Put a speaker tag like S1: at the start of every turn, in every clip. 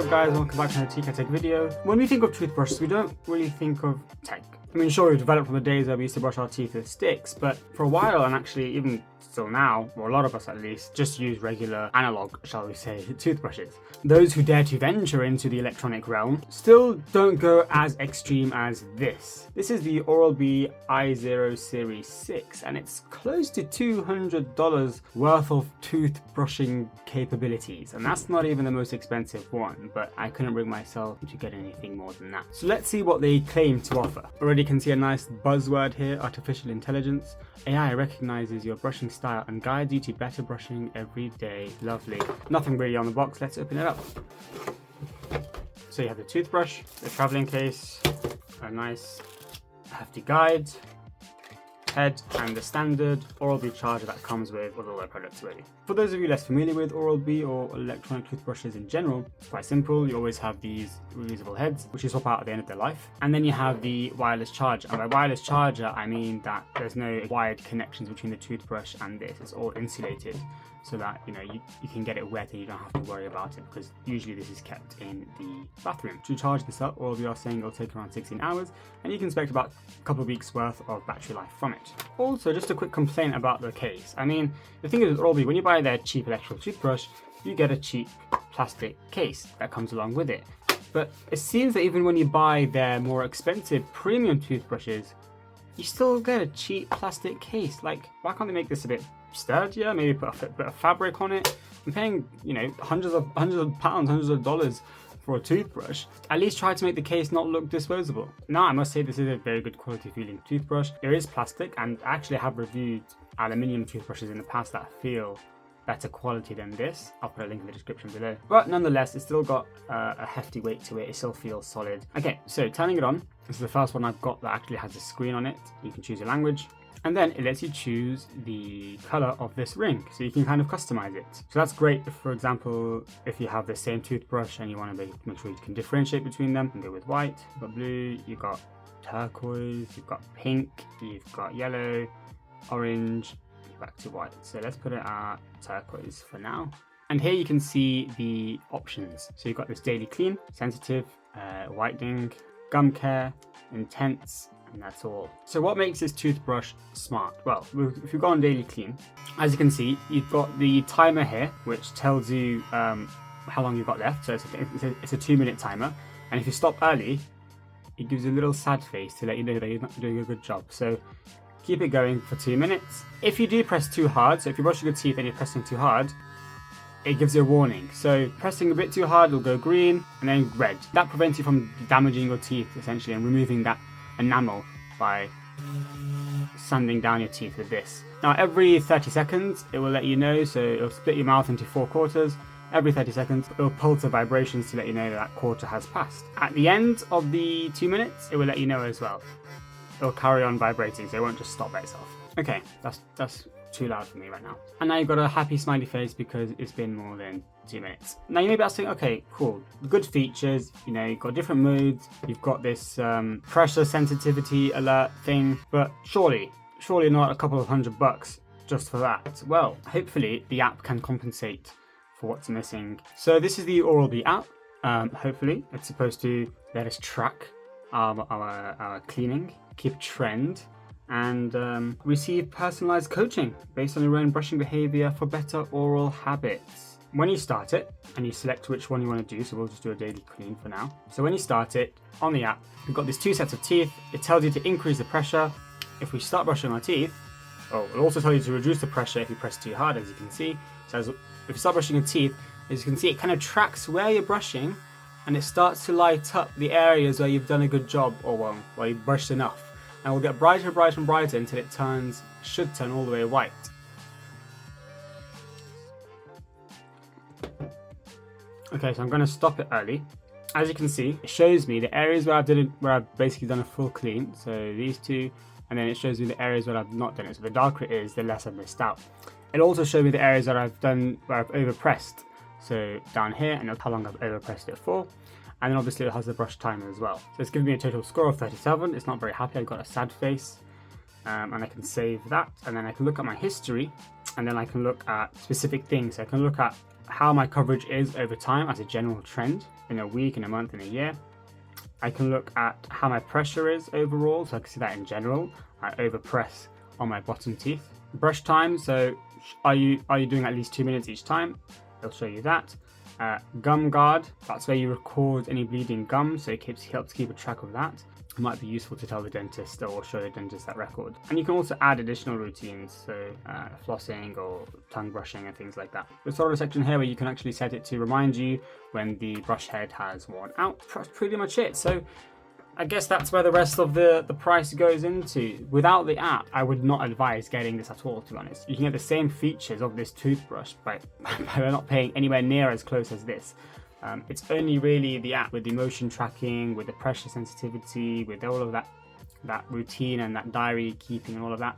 S1: up guys, welcome back to another Tech video. When we think of toothbrushes, we don't really think of tech. I mean, sure, we've developed from the days where we used to brush our teeth with sticks, but for a while, and actually even still now, or a lot of us at least, just use regular analog, shall we say, toothbrushes. Those who dare to venture into the electronic realm still don't go as extreme as this. This is the Oral-B iSeries 6, and it's close to $200 worth of toothbrushing capabilities, and that's not even the most expensive one, but I couldn't bring myself to get anything more than that. So let's see what they claim to offer. Already can see a nice buzzword here, artificial intelligence. AI recognizes your brushing style and guides you to better brushing every day. Lovely. Nothing really on the box, let's open it up. So you have the toothbrush, the traveling case, a nice hefty guide, head, and the standard Oral-B charger that comes with all their products already. For those of you less familiar with Oral-B or electronic toothbrushes in general, it's quite simple. You always have these reusable heads, which you swap out at the end of their life. And then you have the wireless charger. And by wireless charger, I mean that there's no wired connections between the toothbrush and this. It's all insulated so that you can get it wet and you don't have to worry about it, because usually this is kept in the bathroom. To charge this up, Oral-B are saying it'll take around 16 hours and you can expect about a couple of weeks worth of battery life from it. Also, just a quick complaint about the case. I mean, the thing is with Oral-B, when you buy their cheap electrical toothbrush, you get a cheap plastic case that comes along with it. But it seems that even when you buy their more expensive premium toothbrushes, you still get a cheap plastic case. Like, why can't they make this a bit sturdier? Maybe put a bit of fabric on it. I'm paying, hundreds of pounds, hundreds of dollars for a toothbrush. At least try to make the case not look disposable. Now, I must say this is a very good quality feeling toothbrush. It is plastic, and I actually have reviewed aluminium toothbrushes in the past that feel better quality than this. I'll put a link in the description below. But nonetheless, it's still got a hefty weight to it. It still feels solid. Okay, so turning it on. This is the first one I've got that actually has a screen on it. You can choose a language. And then it lets you choose the color of this ring, so you can kind of customize it. So that's great if, for example, if you have the same toothbrush and you want to make sure you can differentiate between them. You can go with white, you've got blue, you've got turquoise, you've got pink, you've got yellow, orange, back to white. So let's put it at turquoise for now. And here you can see the options. So you've got this daily clean, sensitive, whitening, gum care, intense, and that's all. So what makes this toothbrush smart? Well, if you go on daily clean, as you can see, you've got the timer here, which tells you how long you've got left. So it's a 2-minute timer. And if you stop early, it gives you a little sad face to let you know that you're not doing a good job. So keep it going for 2 minutes. If you do press too hard, so if you're brushing your teeth and you're pressing too hard, it gives you a warning. So pressing a bit too hard will go green and then red. That prevents you from damaging your teeth essentially and removing that enamel by sanding down your teeth with this. Now every 30 seconds it will let you know, so it'll split your mouth into 4 quarters. Every 30 seconds it'll pulse the vibrations to let you know that quarter has passed. At the end of the 2 minutes it will let you know as well. It'll carry on vibrating, so it won't just stop by itself. Okay, that's too loud for me right now. And now you've got a happy smiley face because it's been more than 2 minutes. Now you may be asking, okay, cool, good features, you've got different modes, you've got this pressure sensitivity alert thing, but surely not a couple of $100 just for that. Well, hopefully the app can compensate for what's missing. So this is the Oral-B app. Hopefully it's supposed to let us track our cleaning, keep trend, and receive personalized coaching based on your own brushing behavior for better oral habits. When you start it, and you select which one you want to do, so we'll just do a daily clean for now. So when you start it, on the app, we've got these 2 sets of teeth. It tells you to increase the pressure if we start brushing our teeth. Oh, it'll also tell you to reduce the pressure if you press too hard, as you can see. So if you start brushing your teeth, as you can see, it kind of tracks where you're brushing, and it starts to light up the areas where you've done a good job, or well, where you've brushed enough. And will get brighter and brighter and brighter until it should turn all the way white. Okay, so I'm going to stop it early. As you can see, it shows me the areas where I've basically done a full clean. So these two, and then it shows me the areas where I've not done it. So the darker it is, the less I've missed out. It'll also show me the areas that I've overpressed. So down here, and how long I've overpressed it for. And then obviously it has the brush timer as well. So it's giving me a total score of 37. It's not very happy. I've got a sad face. And I can save that. And then I can look at my history. And then I can look at specific things. So I can look at how my coverage is over time as a general trend in a week, in a month, in a year. I can look at how my pressure is overall, so I can see that in general. I overpress on my bottom teeth. Brush time, so are you doing at least 2 minutes each time? It'll show you that. Gum guard, that's where you record any bleeding gum, so it helps keep a track of that. It might be useful to tell the dentist or show the dentist that record. And you can also add additional routines, so flossing or tongue brushing and things like that. There's sort of a section here where you can actually set it to remind you when the brush head has worn out. That's pretty much it. So I guess that's where the rest of the price goes into. Without the app, I would not advise getting this at all, to be honest. You can get the same features of this toothbrush by not paying anywhere near as close as this. It's only really the app with the motion tracking, with the pressure sensitivity, with all of that routine and that diary keeping and all of that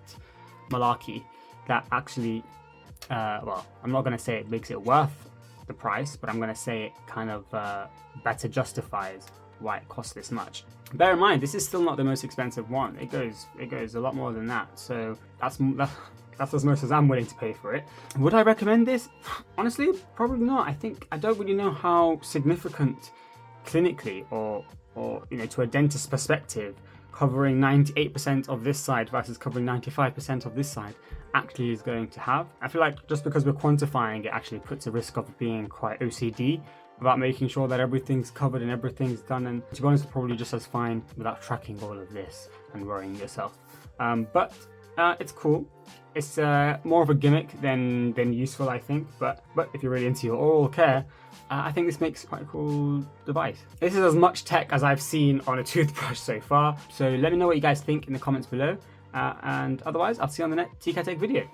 S1: malarkey that actually, well, I'm not going to say it makes it worth the price, but I'm going to say it kind of better justifies why it costs this much. Bear in mind, this is still not the most expensive one. It goes a lot more than that. So that's as much as I'm willing to pay for it. Would I recommend this? Honestly, probably not. I don't really know how significant clinically or to a dentist's perspective, covering 98% of this side versus covering 95% of this side actually is going to have. I feel like just because we're quantifying it actually puts a risk of being quite OCD about making sure that everything's covered and everything's done, and to be honest, probably just as fine without tracking all of this and worrying yourself. But it's cool. It's more of a gimmick than useful, I think. But if you're really into your oral care, I think this makes quite a cool device. This is as much tech as I've seen on a toothbrush so far. So let me know what you guys think in the comments below. And otherwise, I'll see you on the next TK Tech video.